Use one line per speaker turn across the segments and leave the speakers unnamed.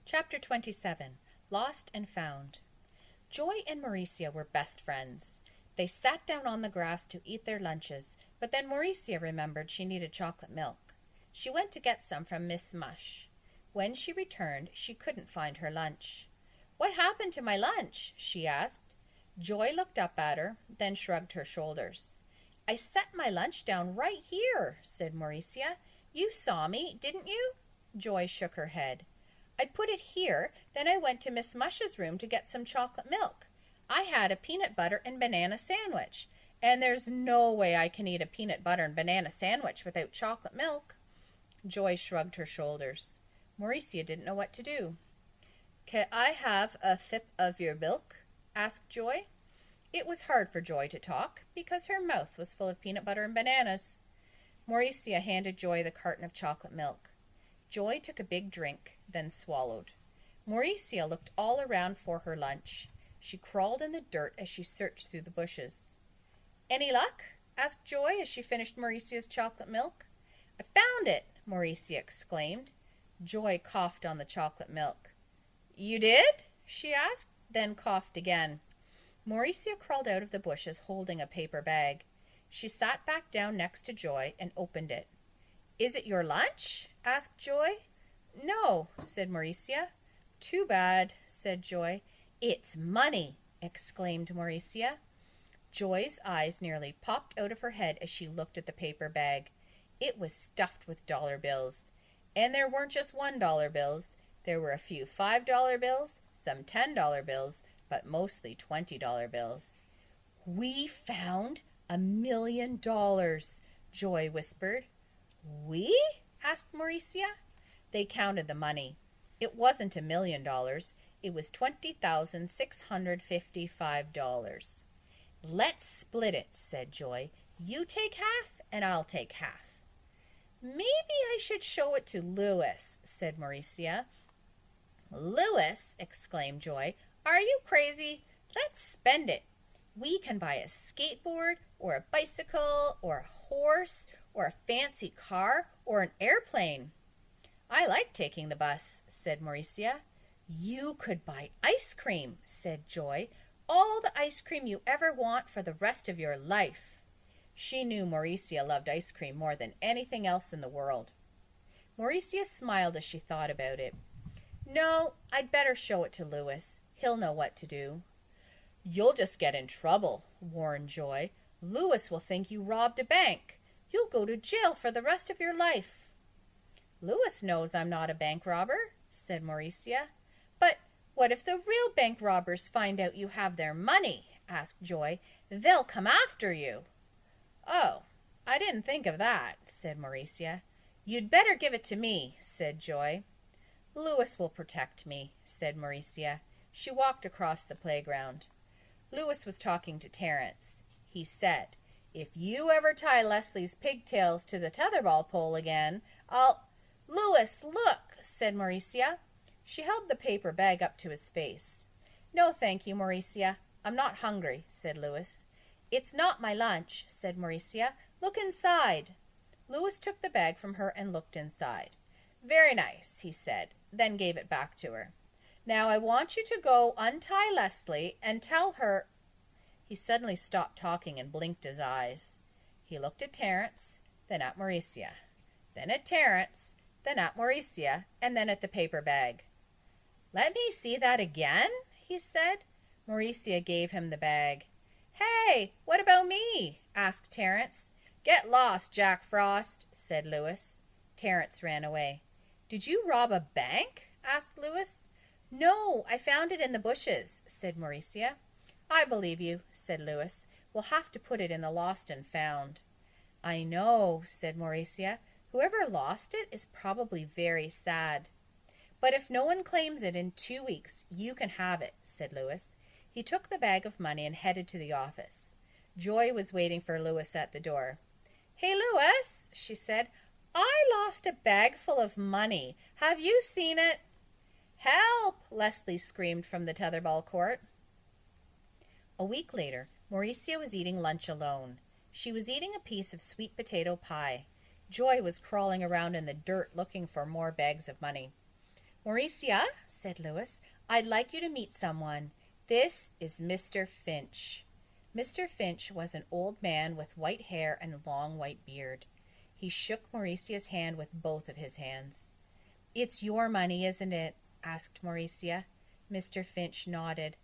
Chapter 27. Lost and Found. Joy and Mauricia were best friends. They sat down on the grass to eat their lunches, but then Mauricia remembered she needed chocolate milk. She went to get some from Miss Mush. When she returned, she couldn't find her lunch. "What happened to my lunch?" she asked. Joy looked up at her, then shrugged her shoulders. "I set my lunch down right here," said Mauricia. "You saw me, didn't you?" Joy shook her head. "I put it here, then I went to Miss Mush's room to get some chocolate milk. I had a peanut butter and banana sandwich, and there's no way I can eat a peanut butter and banana sandwich without chocolate milk." Joy shrugged her shoulders. Mauricia didn't know what to do. "Can I have a sip of your milk?" asked Joy. It was hard for Joy to talk, because her mouth was full of peanut butter and bananas. Mauricia handed Joy the carton of chocolate milk. Joy took a big drink, then swallowed. Mauricia looked all around for her lunch. She crawled in the dirt as she searched through the bushes. "Any luck?" asked Joy as she finished Mauricia's chocolate milk. "I found it!" Mauricia exclaimed. Joy coughed on the chocolate milk. "You did?" she asked, then coughed again. Mauricia crawled out of the bushes holding a paper bag. She sat back down next to Joy and opened it. "Is it your lunch?" asked Joy. "No," said Mauricia. "Too bad," said Joy. "It's money!" exclaimed Mauricia. Joy's eyes nearly popped out of her head as she looked at the paper bag. It was stuffed with dollar bills. And there weren't just $1 bills. There were a few $5 bills, some $10 bills, but mostly $20 bills. "We found $1,000,000, Joy whispered. "We?" asked Mauricia. They counted the money. It wasn't $1,000,000. It was $20,655. "Let's split it," said Joy. "You take half, and I'll take half." "Maybe I should show it to Louis," said Mauricia. "Louis!" exclaimed Joy. "Are you crazy? Let's spend it. We can buy a skateboard, or a bicycle, or a horse, or a fancy car, or an airplane." "I like taking the bus," said Mauricia. "You could buy ice cream," said Joy. "All the ice cream you ever want for the rest of your life." She knew Mauricia loved ice cream more than anything else in the world. Mauricia smiled as she thought about it. "No, I'd better show it to Louis. He'll know what to do." "You'll just get in trouble," warned Joy. "Louis will think you robbed a bank. You'll go to jail for the rest of your life." "Louis knows I'm not a bank robber," said Mauricia. "But what if the real bank robbers find out you have their money?" asked Joy. "They'll come after you." "Oh, I didn't think of that," said Mauricia. "You'd better give it to me," said Joy. "Louis will protect me," said Mauricia. She walked across the playground. Louis was talking to Terence. He said, "If you ever tie Leslie's pigtails to the tetherball pole again, I'll—" "Louis, look!" said Mauricia. She held the paper bag up to his face. "No, thank you, Mauricia. I'm not hungry," said Louis. "It's not my lunch," said Mauricia. "Look inside." Louis took the bag from her and looked inside. "Very nice," he said, then gave it back to her. "Now I want you to go untie Leslie and tell her—" He suddenly stopped talking and blinked his eyes. He looked at Terence, then at Mauricia, then at Terence, then at Mauricia, and then at the paper bag. "Let me see that again," he said. Mauricia gave him the bag. "Hey, what about me?" asked Terence. "Get lost, Jack Frost," said Louis. Terence ran away. "Did you rob a bank?" asked Louis. "No, I found it in the bushes," said Mauricia. "I believe you," said Louis. "We'll have to put it in the lost and found." "I know," said Mauricia. "Whoever lost it is probably very sad." "But if no one claims it in 2 weeks, you can have it," said Louis. He took the bag of money and headed to the office. Joy was waiting for Louis at the door. "Hey, Louis," she said. "I lost a bag full of money. Have you seen it?" "Help!" Leslie screamed from the tetherball court. A week later, Mauricia was eating lunch alone. She was eating a piece of sweet potato pie. Joy was crawling around in the dirt looking for more bags of money. Mauricia, said Louis, I'd like you to meet someone. This is Mr. Finch. Mr. Finch was an old man with white hair and a long white beard. He shook Mauricia's hand with both of his hands. It's your money, isn't it? Asked Mauricia. Mr. Finch nodded.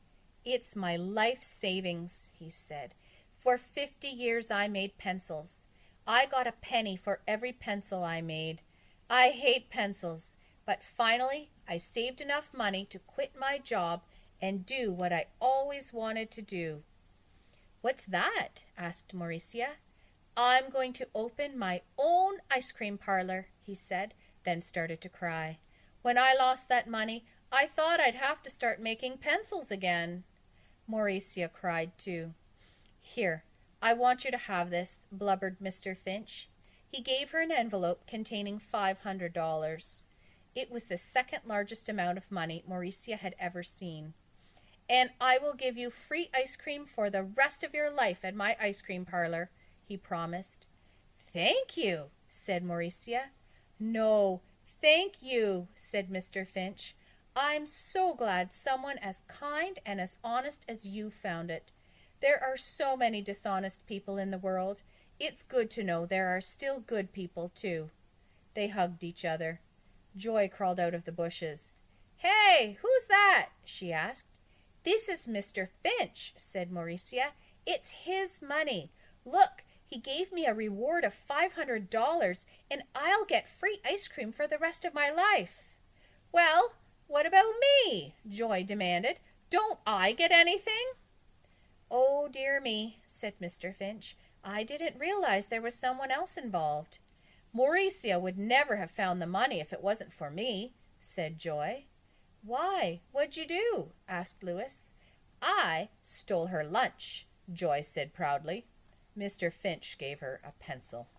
It's my life savings, he said. For 50 years I made pencils. I got a penny for every pencil I made. I hate pencils, but finally I saved enough money to quit my job and do what I always wanted to do. What's that? Asked Mauricia. I'm going to open my own ice cream parlor, he said, then started to cry. When I lost that money, I thought I'd have to start making pencils again. Mauricia cried too. Here, I want you to have this, blubbered Mr. Finch. He gave her an envelope containing $500. It was the second largest amount of money Mauricia had ever seen. And I will give you free ice cream for the rest of your life at my ice cream parlor, he promised. Thank you, said Mauricia. No, thank you, said Mr. Finch. I'm so glad someone as kind and as honest as you found it. There are so many dishonest people in the world. It's good to know there are still good people, too. They hugged each other. Joy crawled out of the bushes. Hey, who's that? She asked. This is Mr. Finch, said Mauricia. It's his money. Look, he gave me a reward of $500, and I'll get free ice cream for the rest of my life. Well, what about me? Joy demanded. Don't I get anything? Oh, dear me, said Mr. Finch. I didn't realize there was someone else involved. Mauricia would never have found the money if it wasn't for me, said Joy. Why, what'd you do? Asked Louis. I stole her lunch, Joy said proudly. Mr. Finch gave her a pencil.